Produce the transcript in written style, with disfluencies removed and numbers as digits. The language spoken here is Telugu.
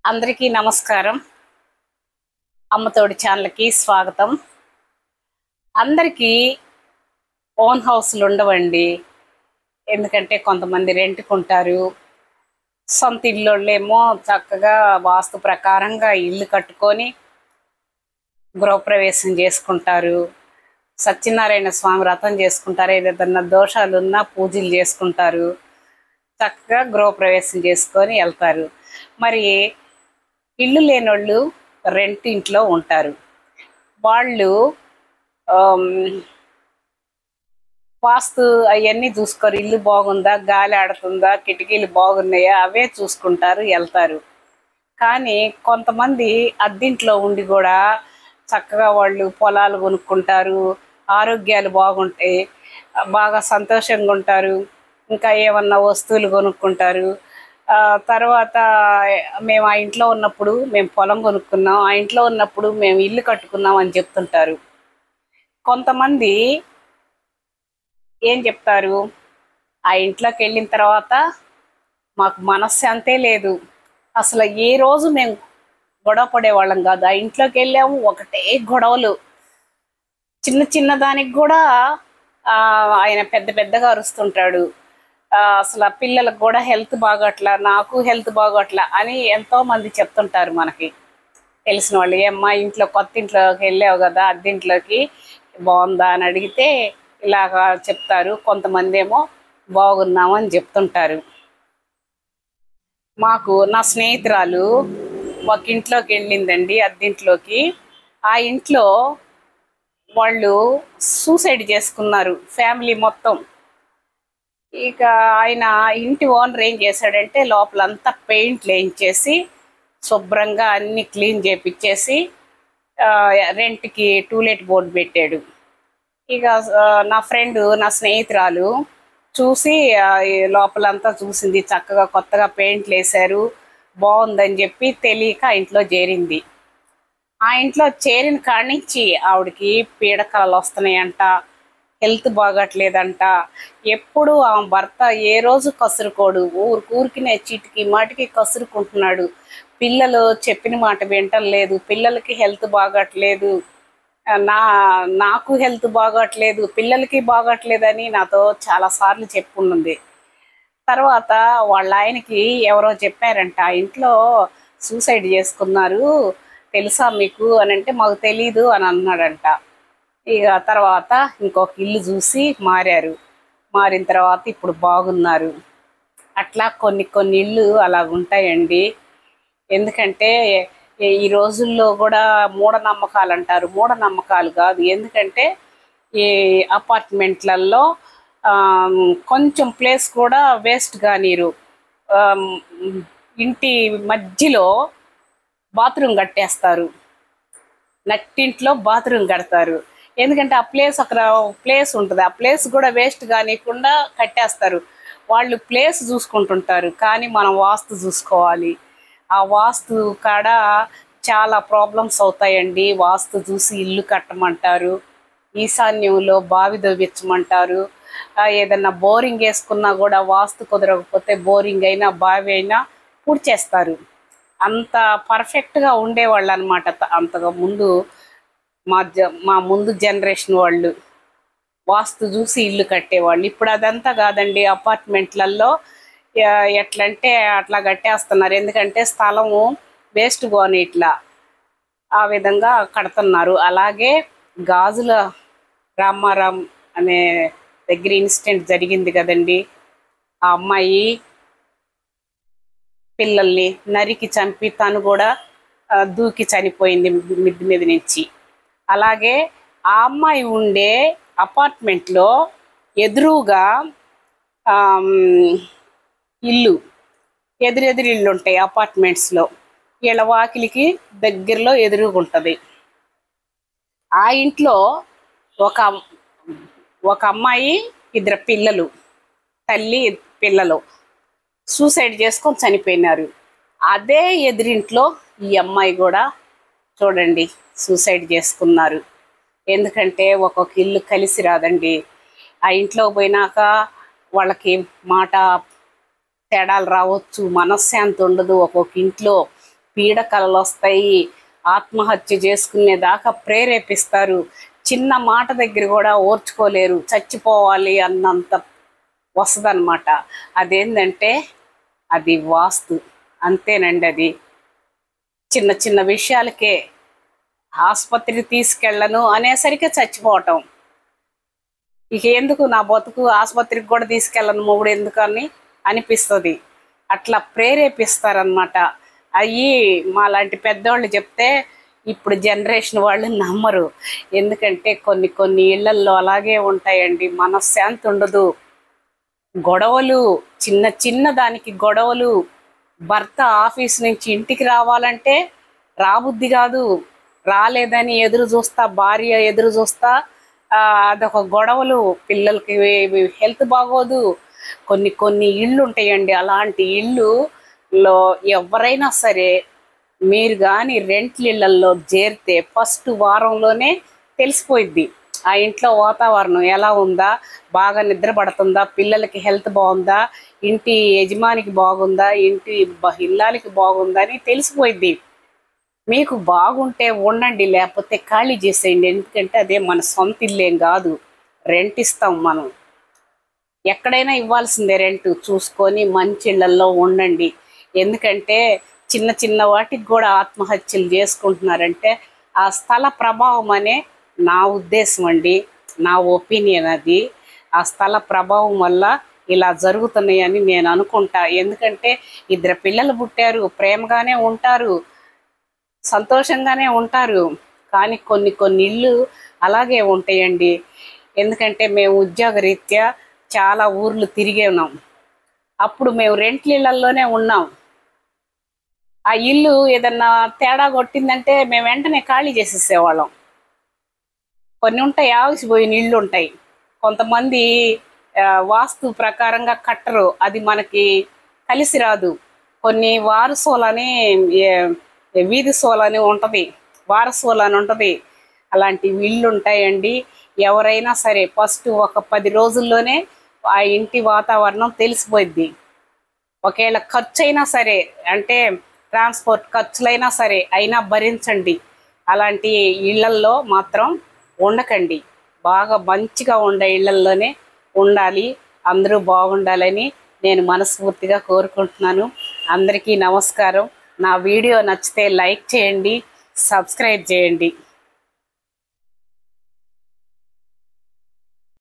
అందరికీ నమస్కారం. అమ్మతోడి ఛానల్కి స్వాగతం. అందరికీ ఓన్ హౌస్లు ఉండవండి. ఎందుకంటే కొంతమంది రెంట్కుంటారు. సొంత ఇల్లుళ్ళేమో చక్కగా వాస్తు ప్రకారంగా ఇల్లు కట్టుకొని గృహప్రవేశం చేసుకుంటారు. సత్యనారాయణ స్వామి వ్రతం చేసుకుంటారు. ఏదైనా దోషాలున్నా పూజలు చేసుకుంటారు. చక్కగా గృహప్రవేశం చేసుకొని వెళ్తారు. మరి ఇల్లు లేనోళ్ళు రెంట్ ఇంట్లో ఉంటారు. వాళ్ళు వాస్తు అవన్నీ చూసుకోరు. ఇల్లు బాగుందా, గాలి ఆడుతుందా, కిటికీలు బాగున్నాయా, అవే చూసుకుంటారు, వెళ్తారు. కానీ కొంతమంది అద్దింట్లో ఉండి కూడా చక్కగా వాళ్ళు పొలాలు కొనుక్కుంటారు, ఆరోగ్యాలు బాగుంటాయి, బాగా సంతోషంగా ఉంటారు, ఇంకా ఏమన్నా వస్తువులు కొనుక్కుంటారు. తర్వాత మేము ఆ ఇంట్లో ఉన్నప్పుడు మేము పొలం కొనుక్కున్నాం, ఆ ఇంట్లో ఉన్నప్పుడు మేము ఇల్లు కట్టుకున్నాం అని చెప్తుంటారు. కొంతమంది ఏం చెప్తారు, ఆ ఇంట్లోకి వెళ్ళిన తర్వాత మాకు మనశ్శాంతే లేదు, అసలు ఏ రోజు మేము గొడవ పడేవాళ్ళం కాదు, ఆ ఇంట్లోకి వెళ్ళాము ఒకటే గొడవలు, చిన్న చిన్న దానికి కూడా ఆయన పెద్ద పెద్దగా అరుస్తుంటాడు, అసలు పిల్లలకు కూడా హెల్త్ బాగోట్లా, నాకు హెల్త్ బాగోట్లా అని ఎంతోమంది చెప్తుంటారు. మనకి తెలిసిన వాళ్ళు, ఏమ్మా ఇంట్లో కొత్త ఇంట్లోకి వెళ్ళావు కదా, అద్దెంట్లోకి బాగుందా అని అడిగితే ఇలాగా చెప్తారు. కొంతమంది ఏమో బాగున్నామని చెప్తుంటారు. మాకు నా స్నేహితురాలు ఒక ఇంట్లోకి వెళ్ళిందండి, అద్దెంట్లోకి. ఆ ఇంట్లో వాళ్ళు సూసైడ్ చేసుకున్నారు, ఫ్యామిలీ మొత్తం. ఇక ఆయన ఇంటి ఓనర్ ఏం చేశాడంటే లోపలంతా పెయింట్లు వేయించేసి శుభ్రంగా అన్ని క్లీన్ చేపించేసి రెంట్కి టూలెట్ బోర్డు పెట్టాడు. ఇక నా ఫ్రెండ్, నా స్నేహితురాలు చూసి లోపలంతా చూసింది, చక్కగా కొత్తగా పెయింట్లు వేశారు, బాగుందని చెప్పి తెలియక ఆ ఇంట్లో చేరింది. ఆ ఇంట్లో చేరిన కాడి నుంచి ఆవిడకి పీడకలలు వస్తున్నాయంట, హెల్త్ బాగట్లేదంట. ఎప్పుడు ఆ భర్త ఏ రోజు కసురుకోడు, ఊరికినే చీటికి మాటికి కసురుకుంటున్నాడు. పిల్లలు చెప్పిన మాట వింటం లేదు, పిల్లలకి హెల్త్ బాగట్లేదు, నాకు హెల్త్ బాగట్లేదు, పిల్లలకి బాగట్లేదని నాతో చాలాసార్లు చెప్పుకుంది. తర్వాత వాళ్ళ ఆయనకి ఎవరో చెప్పారంట, ఆ ఇంట్లో సూసైడ్ చేసుకున్నారు, తెలుసా మీకు అని అంటే మాకు తెలీదు అని అన్నాడంట. ఇక తర్వాత ఇంకొక ఇల్లు చూసి మారారు. మారిన తర్వాత ఇప్పుడు బాగున్నారు. అట్లా కొన్ని కొన్ని ఇళ్ళు అలా ఉంటాయండి. ఎందుకంటే ఈ రోజుల్లో కూడా మూఢనమ్మకాలు అంటారు, మూఢనమ్మకాలు కాదు. ఎందుకంటే ఈ అపార్ట్మెంట్లలో కొంచెం ప్లేస్ కూడా వేస్ట్ కానీరు. ఇంటి మధ్యలో బాత్రూమ్ కట్టేస్తారు, నట్టింట్లో బాత్రూమ్ కడతారు. ఎందుకంటే ఆ ప్లేస్, అక్కడ ప్లేస్ ఉంటుంది, ఆ ప్లేస్ కూడా వేస్ట్ కానివ్వకుండా కట్టేస్తారు. వాళ్ళు ప్లేస్ చూసుకుంటుంటారు, కానీ మనం వాస్తు చూసుకోవాలి. ఆ వాస్తు కాడ చాలా ప్రాబ్లమ్స్ అవుతాయండి. వాస్తు చూసి ఇల్లు కట్టమంటారు, ఈశాన్యంలో బావి దవ్వించమంటారు, ఏదన్నా బోరింగ్ వేసుకున్నా కూడా వాస్తు కుదరకపోతే బోరింగ్ అయినా బావి అయినా పూడ్చేస్తారు. అంత పర్ఫెక్ట్గా ఉండేవాళ్ళు అనమాట అంతగా ముందు. మా ముందు జనరేషన్ వాళ్ళు వాస్తు చూసి ఇల్లు కట్టేవాళ్ళు. ఇప్పుడు అదంతా కాదండి. అపార్ట్మెంట్లలో ఎట్లంటే అట్లా కట్టేస్తున్నారు. ఎందుకంటే స్థలము వేస్ట్ పోని ఇట్లా ఆ విధంగా కడుతున్నారు. అలాగే గాజుల రామారాం అనే దగ్గర ఇన్సిడెంట్ జరిగింది కదండి. ఆ అమ్మాయి పిల్లల్ని నరికి చంపి తను కూడా దూకి చనిపోయింది మిద్ది మీద నుంచి. అలాగే ఆ అమ్మాయి ఉండే అపార్ట్మెంట్లో ఎదురుగా ఇల్లు, ఎదురెదురు ఇల్లు ఉంటాయి అపార్ట్మెంట్స్లో. వీళ్ళ వాకిలికి దగ్గరలో ఎదురుగా ఉంటుంది. ఆ ఇంట్లో ఒక ఒక అమ్మాయి, ఇద్దరు పిల్లలు, తల్లి పిల్లలు సూసైడ్ చేసుకొని చనిపోయినారు. అదే ఎదురింట్లో ఈ అమ్మాయి కూడా చూడండి సూసైడ్ చేసుకున్నారు. ఎందుకంటే ఒక్కొక్క ఇల్లు కలిసి రాదండి. ఆ ఇంట్లో పోయినాక వాళ్ళకి మాట తేడాలు రావచ్చు, మనశ్శాంతి ఉండదు. ఒక్కొక్క ఇంట్లో పీడకలలు వస్తాయి, ఆత్మహత్య చేసుకునేదాకా ప్రేరేపిస్తారు. చిన్న మాట దగ్గర కూడా ఓర్చుకోలేరు, చచ్చిపోవాలి అన్నంత వస్తుందన్నమాట. అదేంటంటే అది వాస్తు. అంతేనండి. అది చిన్న చిన్న విషయాలకే ఆసుపత్రికి తీసుకెళ్ళను అనేసరికి చచ్చిపోవటం. ఇక ఎందుకు నా బతుకు, ఆసుపత్రికి కూడా తీసుకెళ్ళను మొగుడు ఎందుకని అనిపిస్తుంది. అట్లా ప్రేరేపిస్తారనమాట. అయ్యి మా లాంటి పెద్దవాళ్ళు చెప్తే ఇప్పుడు జనరేషన్ వాళ్ళు నమ్మరు. ఎందుకంటే కొన్ని కొన్ని ఇళ్లల్లో అలాగే ఉంటాయండి, మనశ్శాంతి ఉండదు. గొడవలు, చిన్న చిన్న దానికి గొడవలు. భర్త ఆఫీస్ నుంచి ఇంటికి రావాలంటే రాబుద్ది కాదు, రాలేదని ఎదురు చూస్తా, భార్య ఎదురు చూస్తా, అదొక గొడవలు. పిల్లలకి హెల్త్ బాగోదు. కొన్ని కొన్ని ఇళ్ళు ఉంటాయండి, అలాంటి ఇళ్ళులో ఎవరైనా సరే మీరు కానీ రెంట్ల ఇళ్లల్లో చేరితే ఫస్ట్ వారంలోనే తెలిసిపోయిద్ది ఆ ఇంట్లో వాతావరణం ఎలా ఉందా, బాగా నిద్ర పడుతుందా, పిల్లలకి హెల్త్ బాగుందా, ఇంటి యజమానికి బాగుందా, ఇంటి ఇల్లాలకి బాగుందా అని తెలిసిపోయిద్ది. మీకు బాగుంటే ఉండండి, లేకపోతే ఖాళీ చేసేయండి. ఎందుకంటే అదే మన సొంత ఇల్లేం కాదు, రెంట్ ఇస్తాం మనం. ఎక్కడైనా ఇవ్వాల్సిందే రెంట్. చూసుకొని మంచి ఇళ్లల్లో ఉండండి. ఎందుకంటే చిన్న చిన్న వాటికి కూడా ఆత్మహత్యలు చేసుకుంటున్నారంటే ఆ స్థల ప్రభావం అనే నా ఉద్దేశం అండి, నా ఒపీనియన్ అది. ఆ స్థల ప్రభావం వల్ల ఇలా జరుగుతున్నాయని నేను అనుకుంటా. ఎందుకంటే ఇద్దరు పిల్లలు పుట్టారు, ప్రేమగానే ఉంటారు, సంతోషంగానే ఉంటారు. కానీ కొన్ని కొన్ని ఇళ్ళు అలాగే ఉంటాయండి. ఎందుకంటే మేము ఉద్యోగరీత్యా చాలా ఊర్లు తిరిగే ఉన్నాం. అప్పుడు మేము రెంట్ల ఇళ్లలోనే ఉన్నాం. ఆ ఇల్లు ఏదన్నా తేడా కొట్టిందంటే మేము వెంటనే ఖాళీ చేసేసేవాళ్ళం. కొన్ని ఉంటాయి ఆవిసిపోయిన ఇళ్ళు ఉంటాయి. కొంతమంది వాస్తు ప్రకారంగా కట్టరు, అది మనకి కలిసి రాదు. కొన్ని వారసోలని, వీధి సోలని ఉంటుంది, వారసోలని ఉంటుంది. అలాంటి ఇళ్ళు ఉంటాయండి. ఎవరైనా సరే ఫస్ట్ ఒక 10 రోజుల్లోనే ఆ ఇంటి వాతావరణం తెలిసిపోయిద్ది. ఒకవేళ ఖర్చు అయినా సరే, అంటే ట్రాన్స్పోర్ట్ ఖర్చులైనా సరే అయినా భరించండి. అలాంటి ఇళ్లల్లో మాత్రం ఉండకండి. బాగా మంచిగా ఉండే ఇళ్లల్లోనే ఉండాలి. అందరూ బాగుండాలని నేను మనస్ఫూర్తిగా కోరుకుంటున్నాను. అందరికీ నమస్కారం. నా వీడియో నచ్చితే లైక్ చేయండి, సబ్స్క్రైబ్ చేయండి.